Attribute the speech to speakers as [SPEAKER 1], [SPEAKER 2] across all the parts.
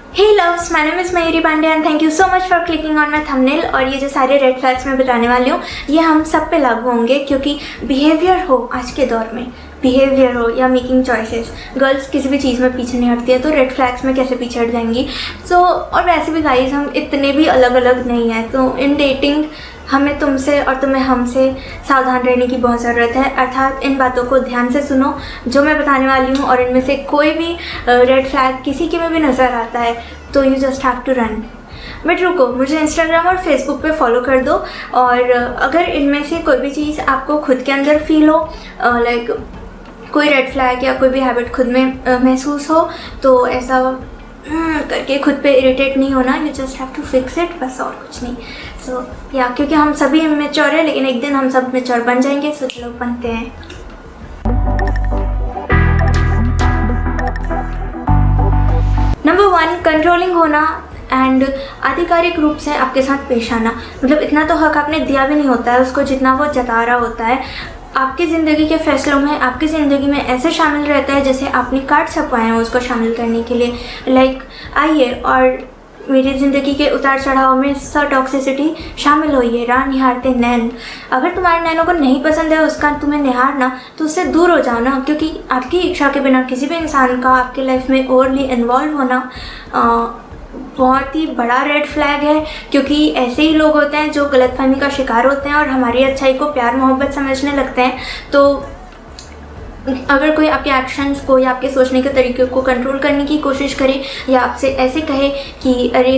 [SPEAKER 1] Hey loves, my name is Mayuri Pandey and thank you so much for clicking on my thumbnail. और ये जो सारे red flags मैं बताने वाली हूँ ये हम सब पे लागू होंगे, क्योंकि बिहेवियर हो आज के दौर में, बिहेवियर हो या मेकिंग चॉइसेस, गर्ल्स किसी भी चीज़ में पीछे नहीं हटती है, तो रेड फ्लैग्स में कैसे पीछे हट जाएंगी। और वैसे भी गाइस हम इतने भी अलग अलग नहीं हैं, तो इन डेटिंग हमें तुमसे और तुम्हें हमसे सावधान रहने की बहुत ज़रूरत है। अर्थात इन बातों को ध्यान से सुनो जो मैं बताने वाली हूँ, और इनमें से कोई भी रेड फ्लैग किसी के में भी नज़र आता है तो you just have to run. But रुको, मुझे इंस्टाग्राम और फेसबुक पे फॉलो कर दो, और अगर इनमें से कोई भी चीज़ आपको खुद के अंदर फील हो, लाइक कोई रेड फ्लैग या कोई भी हैबिट खुद में महसूस हो, तो ऐसा करके खुद पे इरिटेट नहीं होना, you just have to fix it, बस और कुछ नहीं। सो क्योंकि हम सभी इमेच्योर है, लेकिन एक दिन हम सब मैच्योर बन जाएंगे, सो चलो बनते हैं। नंबर 1, कंट्रोलिंग होना एंड आधिकारिक रूप से आपके साथ पेश आना। मतलब इतना तो हक आपने दिया भी नहीं होता है उसको जितना वो जता रहा होता है। आपकी ज़िंदगी के फैसलों में, आपकी ज़िंदगी में ऐसे शामिल रहता है जैसे आपने कार्ड छपवाए हैं उसको शामिल करने के लिए। लाइक आइए और मेरी ज़िंदगी के उतार चढ़ाव में टॉक्सिसिटी शामिल होइए। राह निहारते नैन, अगर तुम्हारे नैनों को नहीं पसंद है उसका तुम्हें निहारना, तो उससे दूर हो जाओ ना, क्योंकि आपकी इच्छा के बिना किसी भी इंसान का आपके लाइफ में ओवरली इन्वॉल्व होना बहुत ही बड़ा रेड फ्लैग है। क्योंकि ऐसे ही लोग होते हैं जो गलतफहमी का शिकार होते हैं और हमारी अच्छाई को प्यार मोहब्बत समझने लगते हैं। तो अगर कोई आपके एक्शंस को या आपके सोचने के तरीके को कंट्रोल करने की कोशिश करे, या आपसे ऐसे कहे कि अरे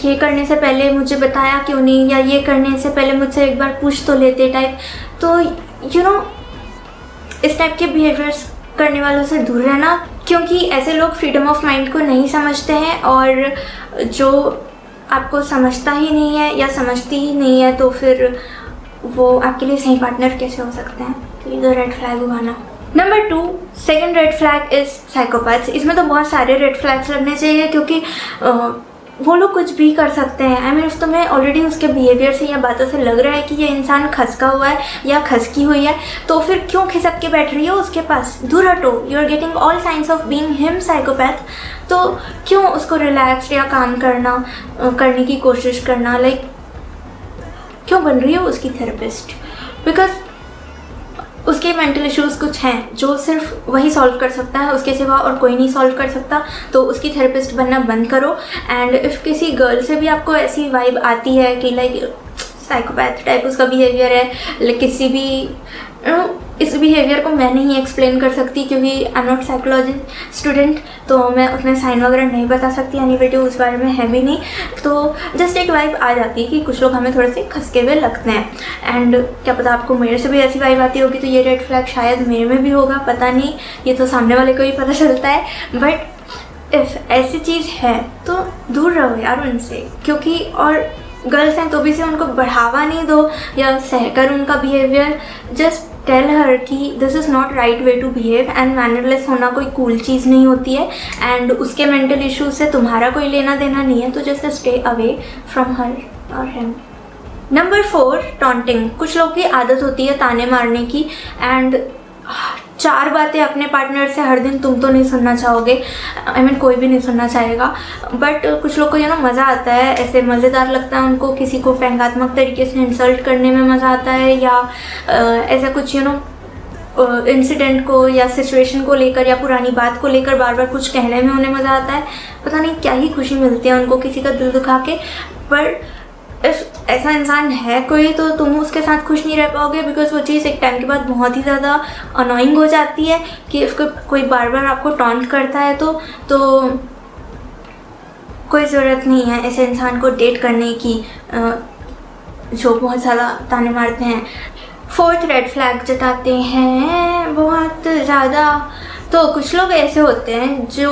[SPEAKER 1] ये करने से पहले मुझे बताया क्यों नहीं, या ये करने से पहले मुझसे एक बार पूछ तो लेते टाइप, तो इस टाइप के बिहेवियर्स करने वालों से दूर रहना। क्योंकि ऐसे लोग फ्रीडम ऑफ माइंड को नहीं समझते हैं, और जो आपको समझता ही नहीं है या समझती ही नहीं है, तो फिर वो आपके लिए सही पार्टनर कैसे हो सकते हैं। तो ये तो रेड फ्लैग उगाना। Number 2, second red flag is psychopaths. इसमें तो बहुत सारे रेड फ्लैग्स लगने चाहिए, क्योंकि वो लोग कुछ भी कर सकते हैं। आई मीन if तुम्हें ऑलरेडी उसके बिहेवियर से या बातों से लग रहा है कि ये इंसान खसका हुआ है या खसकी हुई है, तो फिर क्यों खिसक के बैठ रही हो उसके पास, दूर हटो। You are getting all signs of being him psychopath, तो क्यों उसको रिलैक्स या काम करने की कोशिश करना। लाइक क्यों बन रही हो उसकी थेरेपिस्ट, बिकॉज उसके मेंटल इश्यूज़ कुछ हैं जो सिर्फ वही सॉल्व कर सकता है, उसके सिवा और कोई नहीं सॉल्व कर सकता। तो उसकी थेरेपिस्ट बनना बंद करो। एंड इफ़ किसी गर्ल से भी आपको ऐसी वाइब आती है कि लाइक साइकोपैथ टाइप उसका बिहेवियर है, किसी भी इस बिहेवियर को मैं नहीं एक्सप्लेन कर सकती, क्योंकि I am not psychology student, तो मैं उसमें साइन वगैरह नहीं बता सकती, यानी वीडियो उस बारे में है भी नहीं। तो जस्ट एक वाइब आ जाती है कि कुछ लोग हमें थोड़े से खसके हुए लगते हैं। एंड क्या पता आपको मेरे से भी ऐसी वाइब आती होगी, तो ये रेड फ्लैग शायद मेरे में भी होगा, पता नहीं, ये तो सामने वाले को ही पता चलता है। बट इफ़ ऐसी चीज़ है तो दूर रहो यार उनसे, क्योंकि और गर्ल्स हैं तो भी से उनको बढ़ावा नहीं दो या सहकर उनका बिहेवियर। जस्ट टेल हर कि this is not right way to behave, and mannerless होना कोई कूल चीज़ नहीं होती है, एंड उसके मेंटल इश्यूज से तुम्हारा कोई लेना देना नहीं है, तो just stay away from her और हिम। Number 4, taunting. कुछ लोग की आदत होती है ताने मारने की, एंड 4 बातें अपने पार्टनर से हर दिन तुम तो नहीं सुनना चाहोगे। आई मीन कोई भी नहीं सुनना चाहेगा, बट कुछ लोग को मज़ा आता है, ऐसे मज़ेदार लगता है उनको किसी को व्यंग्यात्मक तरीके से इंसल्ट करने में मज़ा आता है, या ऐसा कुछ इंसिडेंट को या सिचुएशन को लेकर या पुरानी बात को लेकर बार बार कुछ कहने में उन्हें मज़ा आता है। पता नहीं क्या ही खुशी मिलती है उनको किसी का दिल दुखा के। पर ऐसा इंसान है कोई, तो तुम उसके साथ खुश नहीं रह पाओगे, बिकॉज वो चीज़ एक टाइम के बाद बहुत ही ज़्यादा अनोइंग हो जाती है कि उसको कोई बार बार आपको टॉन्ट करता है। तो कोई ज़रूरत नहीं है ऐसे इंसान को डेट करने की जो बहुत ज़्यादा ताने मारते हैं। 4th रेड फ्लैग जताते हैं बहुत ज़्यादा। तो कुछ लोग ऐसे होते हैं जो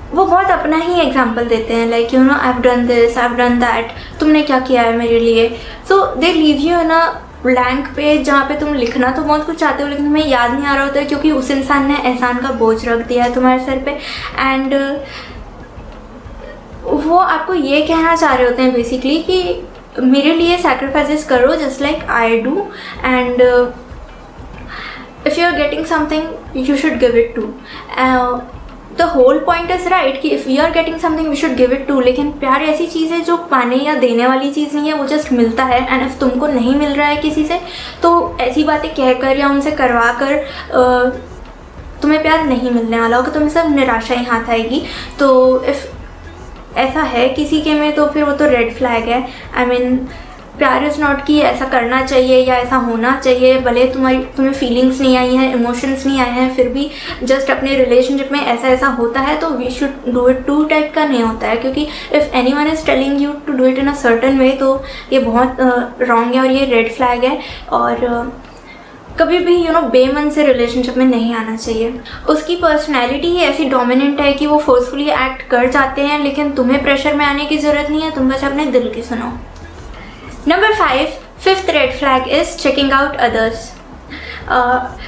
[SPEAKER 1] वो बहुत अपना ही एग्जाम्पल देते हैं, like I have done this, I have done that, तुमने क्या किया है मेरे लिए। So they leave you in a blank page, जहाँ पे तुम लिखना तो बहुत कुछ चाहते हो लेकिन तुम्हें याद नहीं आ रहा होता है, क्योंकि उस इंसान ने एहसान का बोझ रख दिया है तुम्हारे सर पे। एंड वो आपको ये कहना चाह रहे होते हैं बेसिकली कि मेरे लिए सैक्रिफाइसेस करो just like I do, and if you are getting something you should give it to. The whole point is right कि if we are getting something we should give it to, लेकिन प्यार ऐसी चीज़ है जो पाने या देने वाली चीज़ नहीं है, वो जस्ट मिलता है। एंड इफ़ तुमको नहीं मिल रहा है किसी से तो ऐसी बातें कहकर या उनसे करवा कर तुम्हें प्यार नहीं मिलने वाला होगा, तुम्हें सब निराशा ही हाथ आएगी। तो इफ़ ऐसा है किसी के में तो फिर वो तो रेड फ्लैग है। आई मीन प्यार इज़ नॉट कि ऐसा करना चाहिए या ऐसा होना चाहिए, भले तुम्हें फीलिंग्स नहीं आई हैं, इमोशंस नहीं आए हैं, फिर भी जस्ट अपने रिलेशनशिप में ऐसा ऐसा होता है तो we should do it to type का नहीं होता है। क्योंकि if anyone is telling you to do it in a certain way तो ये बहुत रॉन्ग है और ये रेड फ्लैग है। और कभी भी बेमन से रिलेशनशिप में नहीं आना चाहिए। उसकी पर्सनैलिटी ही ऐसी डोमिनेंट है कि वो फोर्सफुली एक्ट कर जाते हैं, लेकिन तुम्हें प्रेशर में आने की ज़रूरत नहीं है, तुम बस अपने दिल की सुनो। Number 5, fifth red flag is checking out others.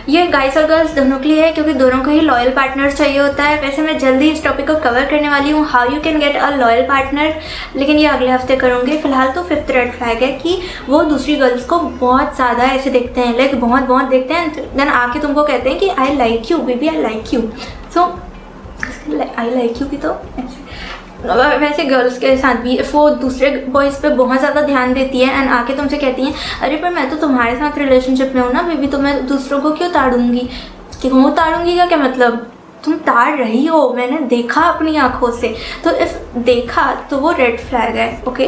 [SPEAKER 1] ये गाइस और गर्ल्स दोनों के लिए है क्योंकि दोनों को ही लॉयल पार्टनर चाहिए होता है। वैसे मैं जल्दी इस टॉपिक को कवर करने वाली हूँ, how you can get a loyal partner, लेकिन ये अगले हफ्ते करूँगी। फिलहाल तो फिफ्थ रेड फ्लैग है कि वो दूसरी गर्ल्स को बहुत ज़्यादा ऐसे देखते हैं, लाइक बहुत देखते हैं, देन आके तुमको कहते हैं कि I like you baby, I like you. So I like you की तो ऐसे वैसे गर्ल्स के साथ भी वो दूसरे बॉयज़ पे बहुत ज़्यादा ध्यान देती है एंड आके तुमसे कहती हैं अरे पर मैं तो तुम्हारे साथ रिलेशनशिप में हूँ ना बेबी, तो मैं दूसरों को क्यों ताड़ूंगी, क्यों ताड़ूंगी का क्या मतलब, तुम ताड़ रही हो, मैंने देखा अपनी आँखों से। तो इफ़ देखा तो वो रेड फ्लैग है। ओके,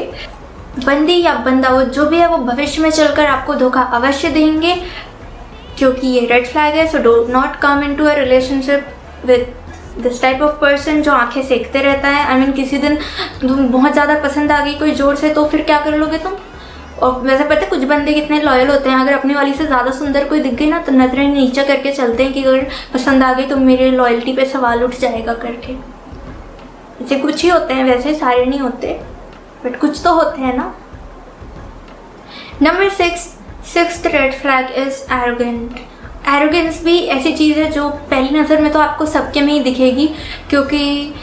[SPEAKER 1] बंदी या बंदा वो जो भी है वो भविष्य में चलकर आपको धोखा अवश्य देंगे क्योंकि ये रेड फ्लैग है। So do not come into a relationship with this type of person जो आंखें सेकते रहता है। आई मीन किसी दिन तुम बहुत ज़्यादा पसंद आ गई कोई जोर से तो फिर क्या कर लोगे तुम। और वैसे पता है कुछ बंदे कितने लॉयल होते हैं, अगर अपनी वाली से ज़्यादा सुंदर कोई दिख गई ना तो नजरें नीचे करके चलते हैं कि अगर पसंद आ गई तो मेरी लॉयल्टी पे सवाल उठ जाएगा करके। ऐसे कुछ ही होते हैं, वैसे सारे नहीं होते बट कुछ तो होते हैं ना। Number 6, sixth red flag is arrogant. Arrogance भी ऐसी चीज़ है जो पहली नज़र में तो आपको सबके में ही दिखेगी क्योंकि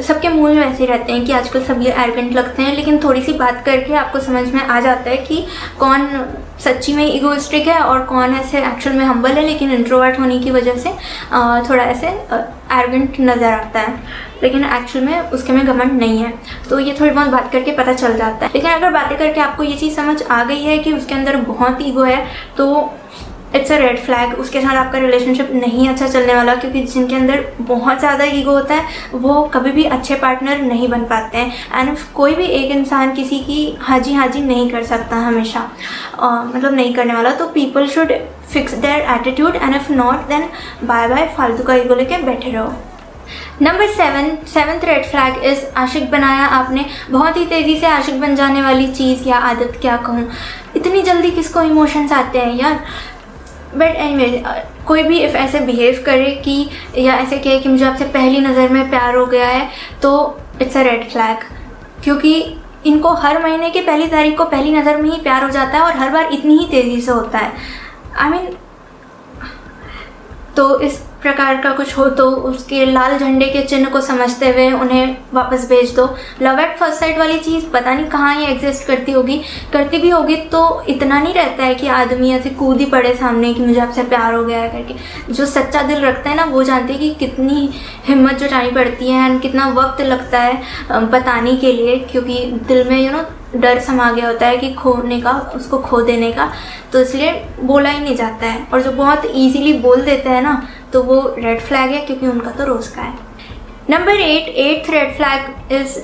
[SPEAKER 1] सबके मुंह में वैसे रहते हैं कि आजकल सब ये एरोगेंट लगते हैं, लेकिन थोड़ी सी बात करके आपको समझ में आ जाता है कि कौन सच्ची में ईगोइस्टिक है और कौन ऐसे एक्चुअल में हम्बल है, लेकिन इंट्रोवर्ट होने की वजह से थोड़ा ऐसे एरोगेंट नज़र आता है, लेकिन एक्चुअल में उसके में घमंड नहीं है। तो ये थोड़ी बहुत बात करके पता चल जाता है। लेकिन अगर बातें करके आपको ये चीज़ समझ आ गई है कि उसके अंदर बहुत ईगो है तो इट्स अ रेड फ्लैग। उसके साथ आपका रिलेशनशिप नहीं अच्छा चलने वाला क्योंकि जिनके अंदर बहुत ज़्यादा ईगो होता है वो कभी भी अच्छे पार्टनर नहीं बन पाते हैं। एंड कोई भी एक इंसान किसी की हाजी नहीं कर सकता हमेशा, मतलब नहीं करने वाला। तो people should fix their attitude and if not then by फालतू का ईगो लेके बैठे रहो। Number 7th red flag is आशिक बनाया आपने। बहुत ही तेज़ी से आशिक बन जाने वाली चीज़ या आदत क्या कहूँ, इतनी जल्दी किसको इमोशंस आते हैं यार। बट एनीवे कोई भी इफ़ ऐसे बिहेव करे कि या ऐसे कहे कि मुझे आपसे पहली नज़र में प्यार हो गया है तो इट्स अ रेड फ्लैग, क्योंकि इनको हर महीने की पहली तारीख को पहली नज़र में ही प्यार हो जाता है और हर बार इतनी ही तेज़ी से होता है। आई मीन तो इस प्रकार का कुछ हो तो उसके लाल झंडे के चिन्ह को समझते हुए उन्हें वापस भेज दो। लव एट फर्स्ट साइट वाली चीज़ पता नहीं कहाँ ये एग्जिस्ट करती भी होगी तो इतना नहीं रहता है कि आदमी ऐसे कूद ही पड़े सामने कि मुझे आपसे प्यार हो गया है करके। जो सच्चा दिल रखता है ना वो जानते हैं कि कितनी हिम्मत जुटानी पड़ती है एंड कितना वक्त लगता है बताने के लिए, क्योंकि दिल में डर समा गया होता है कि खोने का, उसको खो देने का, तो इसलिए बोला ही नहीं जाता है। और जो बहुत ईजीली बोल देते हैं ना तो वो रेड फ्लैग है क्योंकि उनका तो रोज़ का है। Number 8th red flag is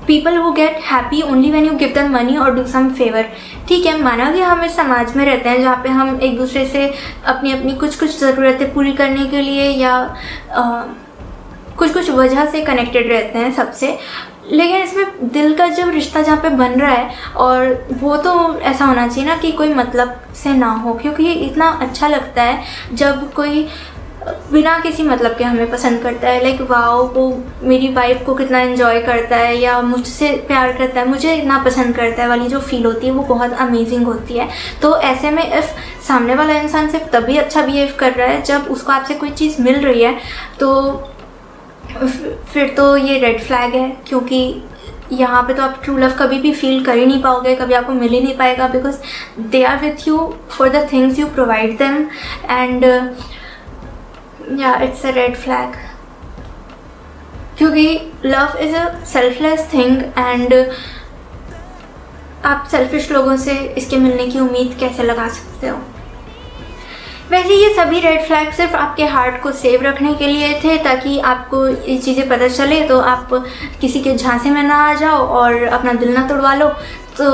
[SPEAKER 1] people who get happy only when you give them money और डू सम फेवर। ठीक है, माना कि हम इस समाज में रहते हैं जहाँ पे हम एक दूसरे से अपनी कुछ ज़रूरतें पूरी करने के लिए या कुछ वजह से कनेक्टेड रहते हैं सबसे, लेकिन इसमें दिल का जो रिश्ता जहाँ पे बन रहा है और वो तो ऐसा होना चाहिए ना कि कोई मतलब से ना हो, क्योंकि इतना अच्छा लगता है जब कोई बिना किसी मतलब के हमें पसंद करता है। लाइक वाओ, वो मेरी वाइफ को कितना एंजॉय करता है या मुझसे प्यार करता है, मुझे इतना पसंद करता है वाली जो फील होती है वो बहुत अमेजिंग होती है। तो ऐसे में इफ़ सामने वाला इंसान सिर्फ तभी अच्छा बिहेव कर रहा है जब उसको आपसे कोई चीज़ मिल रही है तो फिर तो ये रेड फ्लैग है, क्योंकि यहाँ पे तो आप ट्रू लव कभी भी फील कर ही नहीं पाओगे, कभी आपको मिल ही नहीं पाएगा, because they are with you for the things you provide them and या इट्स अ रेड फ्लैग। क्योंकि love is a selfless thing and आप सेल्फिश लोगों से इसके मिलने की उम्मीद कैसे लगा सकते हो। वैसे ये सभी रेड फ्लैग सिर्फ आपके हार्ट को सेव रखने के लिए थे, ताकि आपको ये चीज़ें पता चले तो आप किसी के झांसे में ना आ जाओ और अपना दिल ना तोड़वा लो। तो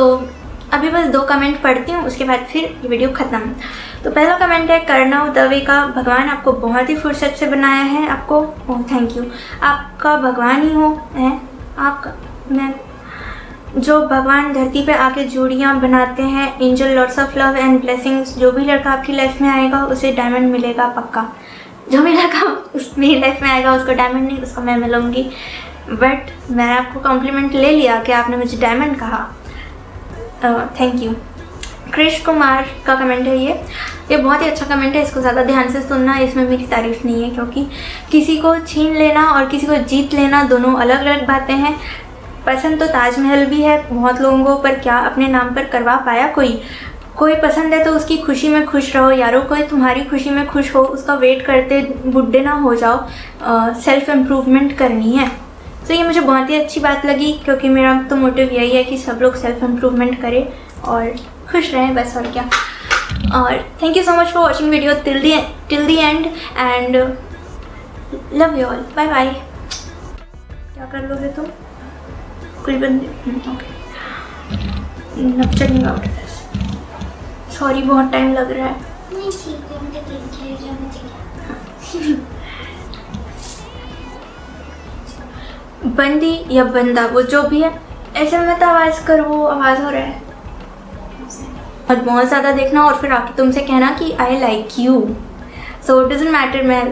[SPEAKER 1] अभी बस 2 कमेंट पढ़ती हूँ, उसके बाद फिर ये वीडियो ख़त्म। तो पहला कमेंट है कर्णव दवे का, भगवान आपको बहुत ही फुर्सत से बनाया है। आपको थैंक यू, आपका भगवान ही हो है आपका। मैं जो भगवान धरती पे आके जोड़ियाँ बनाते हैं, angel lots of love and blessings. जो भी लड़का आपकी लाइफ में आएगा उसे डायमंड मिलेगा पक्का। जो भी लड़का उस मेरी लाइफ में आएगा उसको डायमंड नहीं, उसको मैं मिलूँगी। बट मैंने आपको कॉम्प्लीमेंट ले लिया कि आपने मुझे डायमंड कहा। Thank you. कृष कुमार का कमेंट है ये बहुत ही अच्छा कमेंट है, इसको ज़्यादा ध्यान से सुनना। इसमें मेरी तारीफ़ नहीं है, क्योंकि किसी को छीन लेना और किसी को जीत लेना दोनों अलग अलग बातें हैं। पसंद तो ताजमहल भी है बहुत लोगों को, पर क्या अपने नाम पर करवा पाया कोई पसंद है तो उसकी खुशी में खुश रहो यारो। कोई तुम्हारी खुशी में खुश हो उसका वेट करते बुढ़े ना हो जाओ। सेल्फ इम्प्रूवमेंट करनी है। तो ये मुझे बहुत ही अच्छी बात लगी, क्योंकि मेरा तो मोटिव यही है कि सब लोग सेल्फ इम्प्रूवमेंट करें और खुश रहें बस, और क्या। और thank you so much for watching video till the end and love you all. Bye bye. क्या कर लोगे तुम? कुछ बंदे चलेगा। सॉरी बहुत टाइम लग रहा है।
[SPEAKER 2] नहीं ठीक है, मुझे गेम खेल जाना चाहिए।
[SPEAKER 1] बंदी या बंदा वो जो भी है, ऐसे मत आवाज़ करो, वो आवाज़ हो रहा है। और बहुत ज़्यादा देखना और फिर आके तुमसे कहना कि I like you. So it doesn't matter मैं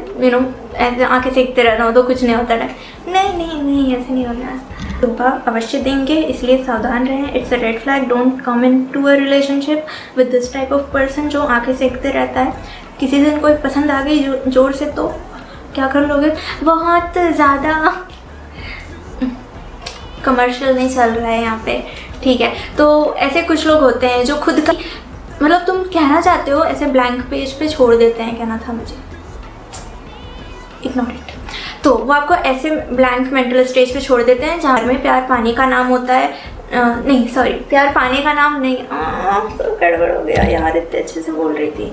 [SPEAKER 1] ऐसे आंखें सेकते रहता हूँ तो कुछ नहीं होता है। नहीं ऐसे नहीं होना है। धोखा अवश्य देंगे, इसलिए सावधान रहें। It's a red flag. Don't come into a relationship with this type of person जो आंखें सेकते रहता है। किसी दिन कोई पसंद आ गई जोर से तो क्या कर लोगे? बहुत ज़्यादा कमर्शियल नहीं चल रहा है यहाँ पे, ठीक है। तो ऐसे कुछ लोग होते हैं जो खुद का तुम कहना चाहते हो ऐसे ब्लैंक पेज पे छोड़ देते हैं। कहना था मुझे, इग्नोर इट। तो वो आपको ऐसे ब्लैंक मेंटल स्टेज पे छोड़ देते हैं जहाँ में प्यार पानी का नाम होता है। नहीं सॉरी, प्यार पाने का नाम नहीं। सब गड़बड़ हो गया यार, इतने अच्छे से बोल रही थी।